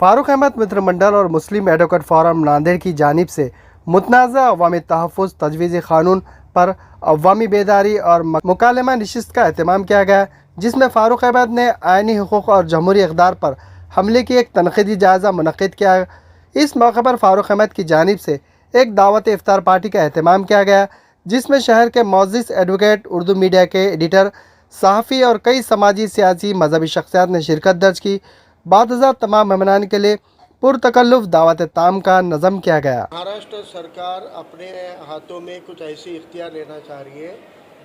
फारूक अहमद मित्र मंडल और मुस्लिम advocate forum Nanded की जानिब से मुतनाज़ा अवामी तहफ़्फ़ुज़ तजवीज़ी क़ानून पर अवामी बेदारी और मुकालमा नशिस्त का एहतमाम किया गया, जिसमें फ़ारूक अहमद ने आइनी हुकूक़ और जमहूरी इक़्तिदार पर हमले की एक तनक़ीदी जायज़ा मुनक़्क़िद किया। इस मौके पर फ़ारूक अहमद की जानिब से एक दावत इफ्तार पार्टी का एहतमाम किया गया, जिसमें शहर के मोअज़्ज़िज़ एडवोकेट, उर्दू मीडिया के एडिटर, सहाफ़ी और कई समाजी, सियासी, मजहबी शख्सियात ने शिरकत दर्ज की। बाद तमाम मेहमानान के लिए पुरतकल्लुफ़ दावत ताम का नज़म किया गया। महाराष्ट्र सरकार अपने हाथों में कुछ ऐसी इख्तियार लेना चाह रही है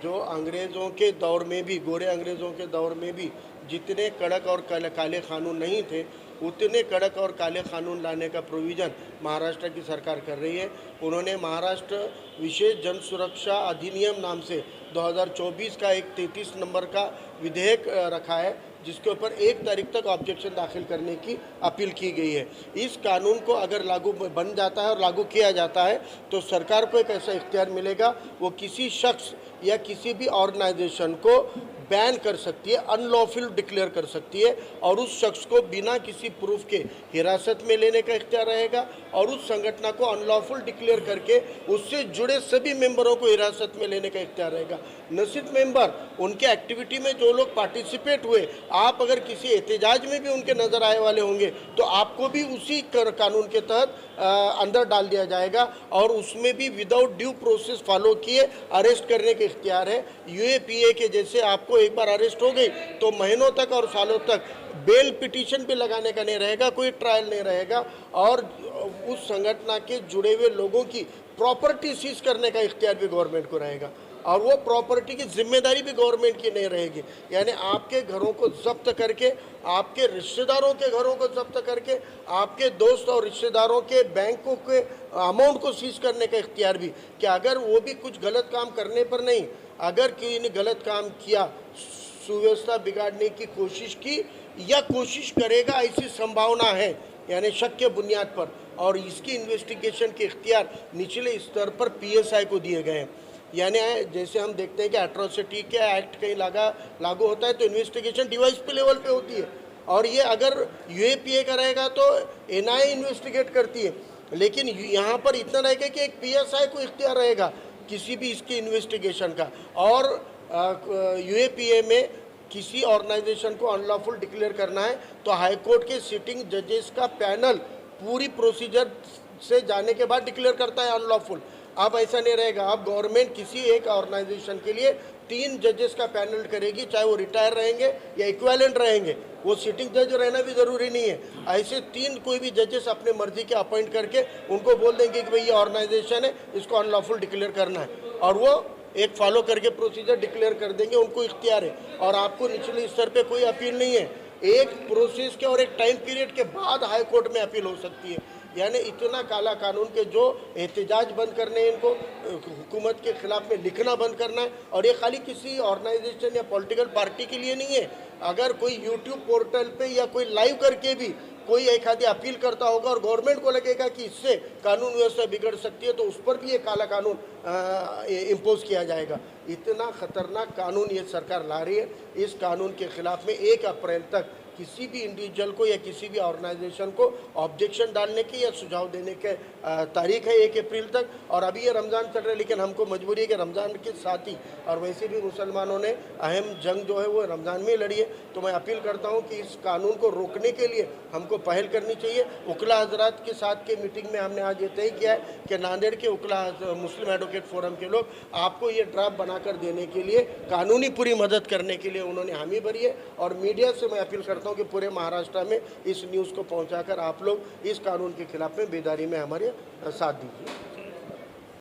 जो अंग्रेज़ों के दौर में भी, गोरे अंग्रेज़ों के दौर में भी जितने कड़क और काले कानून नहीं थे, उतने कड़क और काले कानून लाने का प्रोविज़न महाराष्ट्र की सरकार कर रही है। उन्होंने महाराष्ट्र विशेष जन सुरक्षा अधिनियम नाम से 2024 का एक 33 नंबर का विधेयक रखा है, जिसके ऊपर 1 तारीख तक ऑब्जेक्शन दाखिल करने की अपील की गई है। इस कानून को अगर लागू बन जाता है और लागू किया जाता है तो सरकार को एक ऐसा इख्तियार मिलेगा, वो किसी शख्स या किसी भी ऑर्गेनाइजेशन को बैन कर सकती है, अनलॉफुल डिक्लेयर कर सकती है और उस शख्स को बिना किसी प्रूफ के हिरासत में लेने का इख्तियार रहेगा और उस संगठन को अनलॉफुल डिक्लेयर करके उससे जुड़े सभी मेंबरों को हिरासत में लेने का इख्तियार रहेगा। न सिर्फ मेंबर, उनके एक्टिविटी में जो लोग पार्टिसिपेट हुए, आप अगर किसी एहतजाज में भी उनके नज़र आए वाले होंगे तो आपको भी उसी कानून के तहत अंदर डाल दिया जाएगा और उसमें भी विदाउट ड्यू प्रोसेस फॉलो किए अरेस्ट करने के इख्तियार है। यूएपीए के जैसे आपको एक बार अरेस्ट हो गई तो महीनों तक और सालों तक बेल पिटीशन पे लगाने का नहीं रहेगा, कोई ट्रायल नहीं रहेगा और उस संगठन के जुड़े हुए लोगों की प्रॉपर्टी सीज करने का इख्तियार भी गवर्नमेंट को रहेगा और वो प्रॉपर्टी की जिम्मेदारी भी गवर्नमेंट की नहीं रहेगी। यानी आपके घरों को जब्त करके, आपके रिश्तेदारों के घरों को जब्त करके, आपके दोस्त और रिश्तेदारों के बैंकों के अमाउंट को सीज करने का इख्तियार भी, कि अगर वो भी कुछ गलत काम करने पर नहीं, अगर किसी ने गलत काम किया, सुव्यवस्था बिगाड़ने की कोशिश की या कोशिश करेगा ऐसी संभावना है, यानी शक के बुनियाद पर, और इसकी इन्वेस्टिगेशन के इख्तियार निचले स्तर पर पीएसआई को दिए गए हैं। यानी जैसे हम देखते हैं कि एट्रोसिटी के एक्ट कहीं लागू होता है तो इन्वेस्टिगेशन डिवाइस पे लेवल पे होती है और ये अगर यूएपीए का रहेगा तो एनआईए इन्वेस्टिगेट करती है, लेकिन यहाँ पर इतना रहेगा कि एक पीएसआई को इख्तियार रहेगा किसी भी इसकी इन्वेस्टिगेशन का। और यूएपीए में किसी ऑर्गेनाइजेशन को अनलॉफुल डिक्लेयर करना है तो हाई कोर्ट के सिटिंग जजेस का पैनल पूरी प्रोसीजर से जाने के बाद डिक्लेयर करता है अनलॉफुल। अब ऐसा नहीं रहेगा, अब गवर्नमेंट किसी एक ऑर्गेनाइजेशन के लिए 3 जजेस का पैनल करेगी, चाहे वो रिटायर रहेंगे या इक्विवेलेंट रहेंगे, वो सिटिंग जज रहना भी ज़रूरी नहीं है। ऐसे 3 कोई भी जजेस अपने मर्जी के अपॉइंट करके उनको बोल देंगे कि भाई ये ऑर्गेनाइजेशन है, इसको अनलॉफुल डिक्लेयर करना है और वो एक फॉलो करके प्रोसीजर डिक्लेयर कर देंगे, उनको इख्तियार है और आपको निचले स्तर पे कोई अपील नहीं है। एक प्रोसेस के और एक टाइम पीरियड के बाद हाई कोर्ट में अपील हो सकती है। यानी इतना काला कानून के जो एहतजाज बंद करने हैं, इनको हुकूमत के खिलाफ में लिखना बंद करना है और ये खाली किसी ऑर्गेनाइजेशन या पॉलिटिकल पार्टी के लिए नहीं है। अगर कोई यूट्यूब पोर्टल पे या कोई लाइव करके भी कोई एक आधी अपील करता होगा और गवर्नमेंट को लगेगा कि इससे कानून व्यवस्था बिगड़ सकती है तो उस पर भी ये काला कानून इम्पोज किया जाएगा। इतना खतरनाक कानून ये सरकार ला रही है। इस कानून के खिलाफ में 1 अप्रैल तक किसी भी इंडिविजुअल को या किसी भी ऑर्गेनाइजेशन को ऑब्जेक्शन डालने की या सुझाव देने के तारीख है 1 अप्रैल तक। और अभी ये रमज़ान चल रहा है, लेकिन हमको मजबूरी है कि रमज़ान के साथ ही और वैसे भी मुसलमानों ने अहम जंग जो है वो रमज़ान में ही लड़ी है। तो मैं अपील करता हूँ कि इस कानून को रोकने के लिए हमको पहल करनी चाहिए। उकला हजरात के साथ के मीटिंग में हमने आज ये तय किया है कि नांदेड़ के उकला मुस्लिम एडवोकेट फोरम के लोग आपको ये ड्राफ्ट बनाकर देने के लिए कानूनी पूरी मदद करने के लिए उन्होंने हामी भरी है। और मीडिया से मैं अपील करता हूँ कि पूरे महाराष्ट्र में इस न्यूज़ को पहुंचाकर आप लोग इस कानून के खिलाफ में बेदारी में हमारे साथ दीजिए।